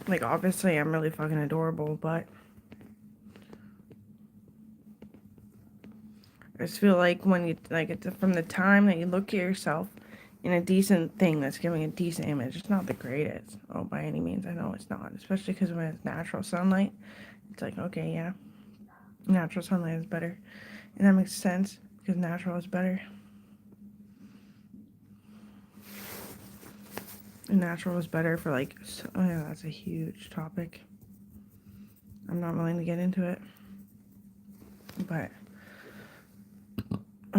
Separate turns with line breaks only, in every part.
Like, obviously, I'm really fucking adorable, but I just feel like when you, like, it's from the time that you look at yourself in a decent thing that's giving a decent image, it's not the greatest. Oh, by any means, I know it's not. Especially because when it's natural sunlight, it's like, okay, yeah, natural sunlight is better. And that makes sense, because natural is better. And natural is better for, like, oh yeah, that's a huge topic. I'm not willing to get into it. But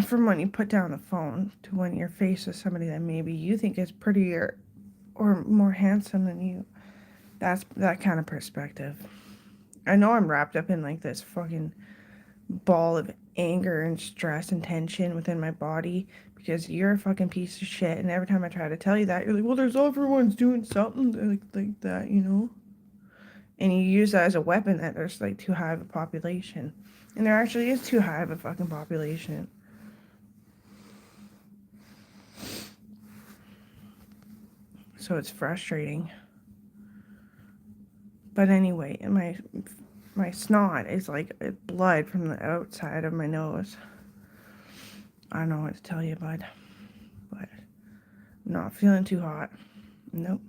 from when you put down the phone to when you're faced with somebody that maybe you think is prettier or more handsome than you, that's that kind of perspective. I know I'm wrapped up in like this fucking ball of anger and stress and tension within my body because you're a fucking piece of shit, and every time I try to tell you that, you're like, well, there's everyone's doing something like that, you know? And you use that as a weapon that there's like too high of a population. And there actually is too high of a fucking population. So it's frustrating. But anyway, my snot is like blood from the outside of my nose. I don't know what to tell you, bud. But I'm not feeling too hot. Nope.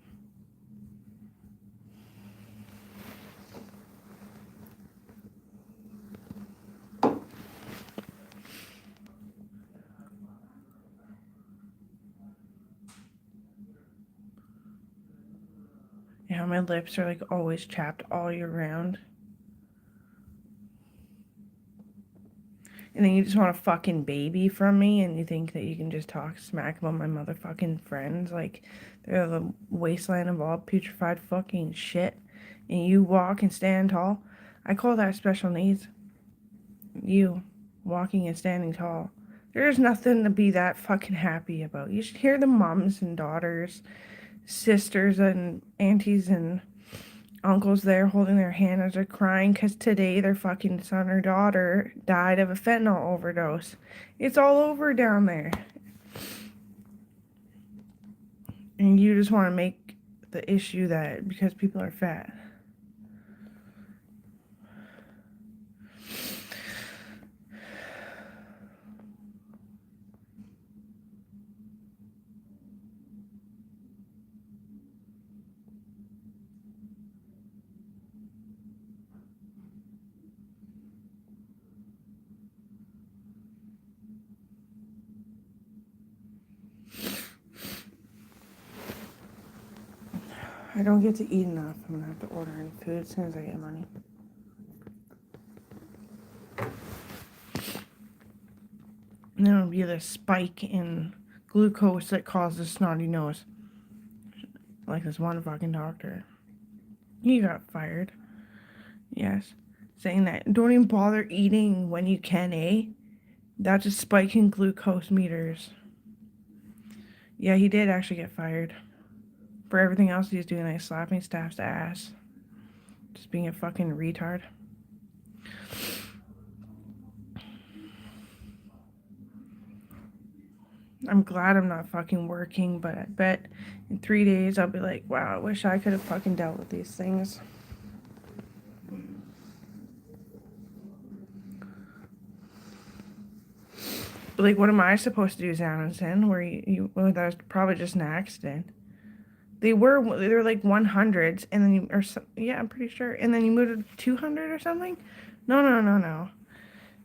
Yeah, my lips are like always chapped all year round. And then you just want a fucking baby from me, and you think that you can just talk smack about my motherfucking friends like they're the wasteland of all putrefied fucking shit. And you walk and stand tall. I call that special needs. You walking and standing tall. There's nothing to be that fucking happy about. You should hear the moms and daughters, sisters and aunties and uncles there holding their hand as they're crying because today their fucking son or daughter died of a fentanyl overdose. It's all over down there. And you just want to make the issue that because people are fat. I don't get to eat enough. I'm going to have to order any food as soon as I get money. And then it'll be the spike in glucose that causes snotty nose. Like this one fucking doctor. He got fired. Yes. Saying that don't even bother eating when you can, eh? That's a spike in glucose meters. Yeah, he did actually get fired. For everything else he's doing, like slapping staff's ass. Just being a fucking retard. I'm glad I'm not fucking working, but I bet in 3 days I'll be like, wow, I wish I could have fucking dealt with these things. But like, what am I supposed to do, Zanison? Well, that was probably just an accident. They were like 100s, and then yeah, I'm pretty sure. And then you moved to 200 or something? No.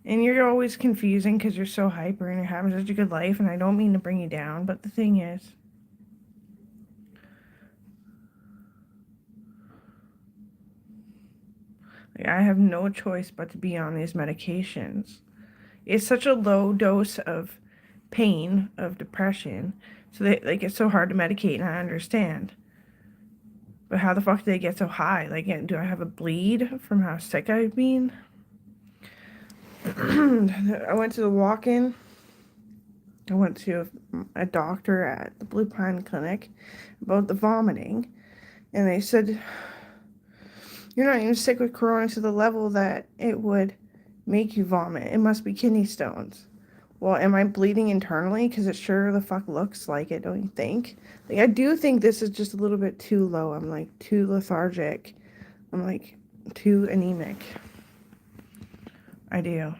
And you're always confusing because you're so hyper and you're having such a good life, and I don't mean to bring you down, but the thing is, like, I have no choice but to be on these medications. It's such a low dose of pain, of depression, so they like it's so hard to medicate, and I understand. But how the fuck did they get so high? Like, do I have a bleed from how sick I've been? I went to the walk-in. I went to a doctor at the Blue Pine Clinic about the vomiting, and they said, you're not even sick with corona to the level that it would make you vomit. It must be kidney stones. Well, am I bleeding internally? Because it sure the fuck looks like it, don't you think? Like, I do think this is just a little bit too low. I'm like too lethargic. I'm like too anemic. I do.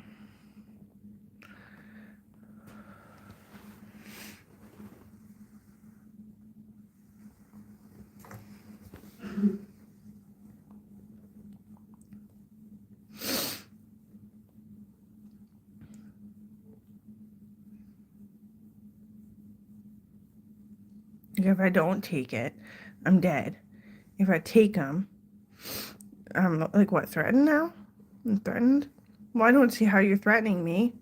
If I don't take it, I'm dead. If I take them, I'm like, what, threatened now? I'm threatened? Well, I don't see how you're threatening me.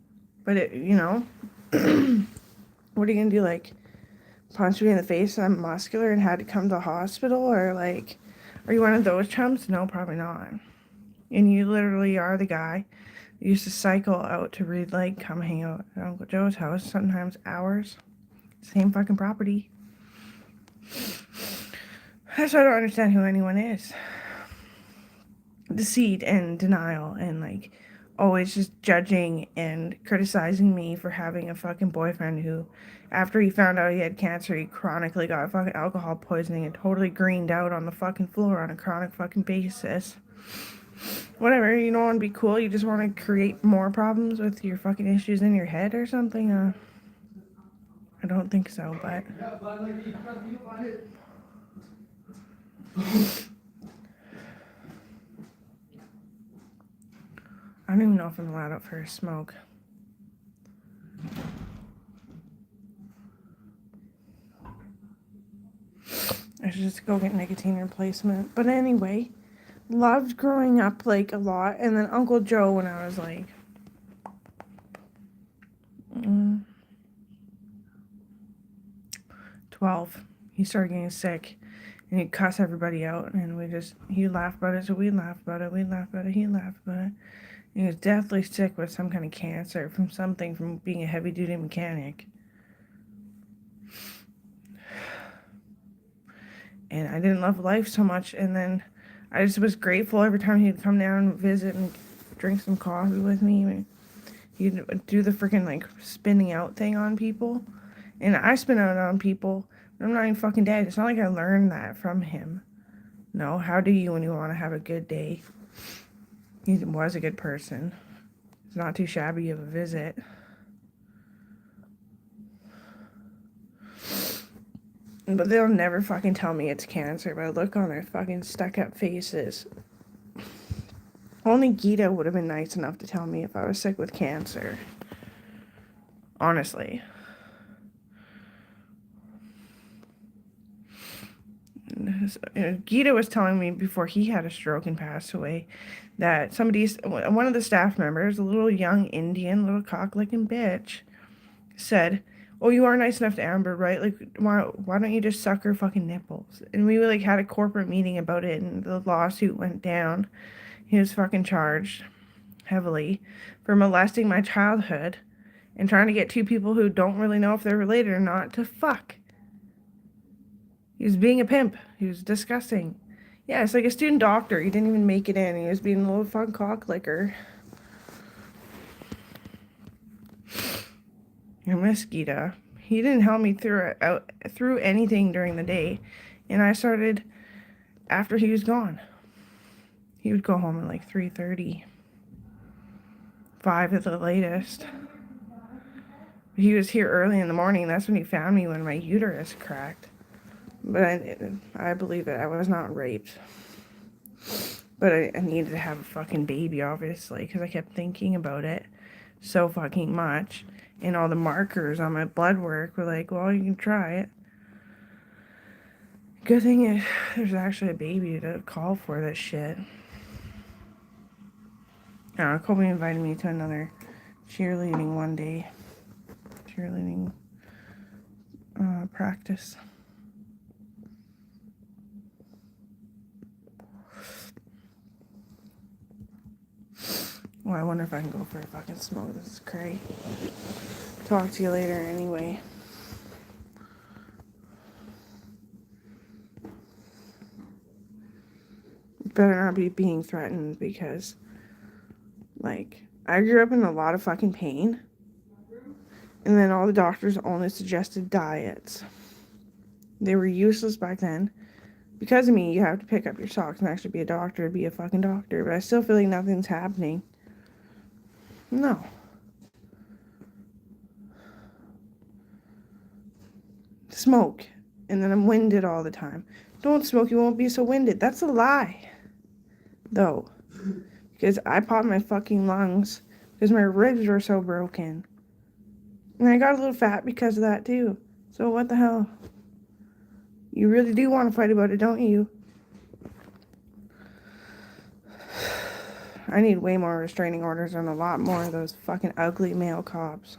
But, what are you gonna do? Like, punch me in the face and I'm muscular and had to come to the hospital? Or, like, are you one of those chumps? No, probably not. And you literally are the guy who used to cycle out to Reed Lake, come hang out at Uncle Joe's house, sometimes hours. Same fucking property. That's why I don't understand who anyone is. Deceit and denial and, like, always just judging and criticizing me for having a fucking boyfriend who, after he found out he had cancer, he chronically got fucking alcohol poisoning and totally greened out on the fucking floor on a chronic fucking basis. Whatever, you don't want to be cool, you just want to create more problems with your fucking issues in your head or something? I don't think so, but... I don't even know if I'm allowed out for a smoke. I should just go get nicotine replacement. But anyway, loved growing up, like, a lot. And then Uncle Joe, when I was, like... 12, he started getting sick. And he'd cuss everybody out. And he'd laugh about it, so we'd laugh about it. We'd laugh about it, he'd laugh about it. He was deathly sick with some kind of cancer from being a heavy-duty mechanic. And I didn't love life so much, and then I just was grateful every time he'd come down and visit and drink some coffee with me. He'd do the freaking, like, spinning out thing on people. And I spin out on people, but I'm not even fucking dead. It's not like I learned that from him. No, how do you when you want to have a good day? He was a good person. It's not too shabby of a visit. But they'll never fucking tell me it's cancer by the look on their fucking stuck-up faces. Only Gita would have been nice enough to tell me if I was sick with cancer. Honestly. Gita was telling me before he had a stroke and passed away that one of the staff members, a little young Indian, little cock-licking bitch, said, "Oh, you are nice enough to Amber, right? Like, why don't you just suck her fucking nipples?" And we, like, had a corporate meeting about it, and the lawsuit went down. He was fucking charged heavily for molesting my childhood and trying to get two people who don't really know if they're related or not to fuck. He was being a pimp. He was disgusting. Yeah, it's like a student doctor. He didn't even make it in. He was being a little fun cock licker. And Miss Gita, he didn't help me through anything during the day. And I started after he was gone. He would go home at like 3:30, 5 at the latest. He was here early in the morning. That's when he found me when my uterus cracked. But I believe it. I was not raped. But I needed to have a fucking baby, obviously, because I kept thinking about it so fucking much. And all the markers on my blood work were like, well, you can try it. Good thing there's actually a baby to call for this shit. I don't know, Kobe invited me to another cheerleading one day. Cheerleading practice. Well, I wonder if I can go for a fucking smoke. This is crazy. Talk to you later anyway. Better not be being threatened because, like, I grew up in a lot of fucking pain. And then all the doctors only suggested diets. They were useless back then. Because of me, you have to pick up your socks and actually be a doctor, be a fucking doctor. But I still feel like nothing's happening. No. Smoke. And then I'm winded all the time. Don't smoke, you won't be so winded. That's a lie. Though. Because I popped my fucking lungs because my ribs were so broken. And I got a little fat because of that too. So what the hell? You really do want to fight about it, don't you? I need way more restraining orders and a lot more of those fucking ugly male cops.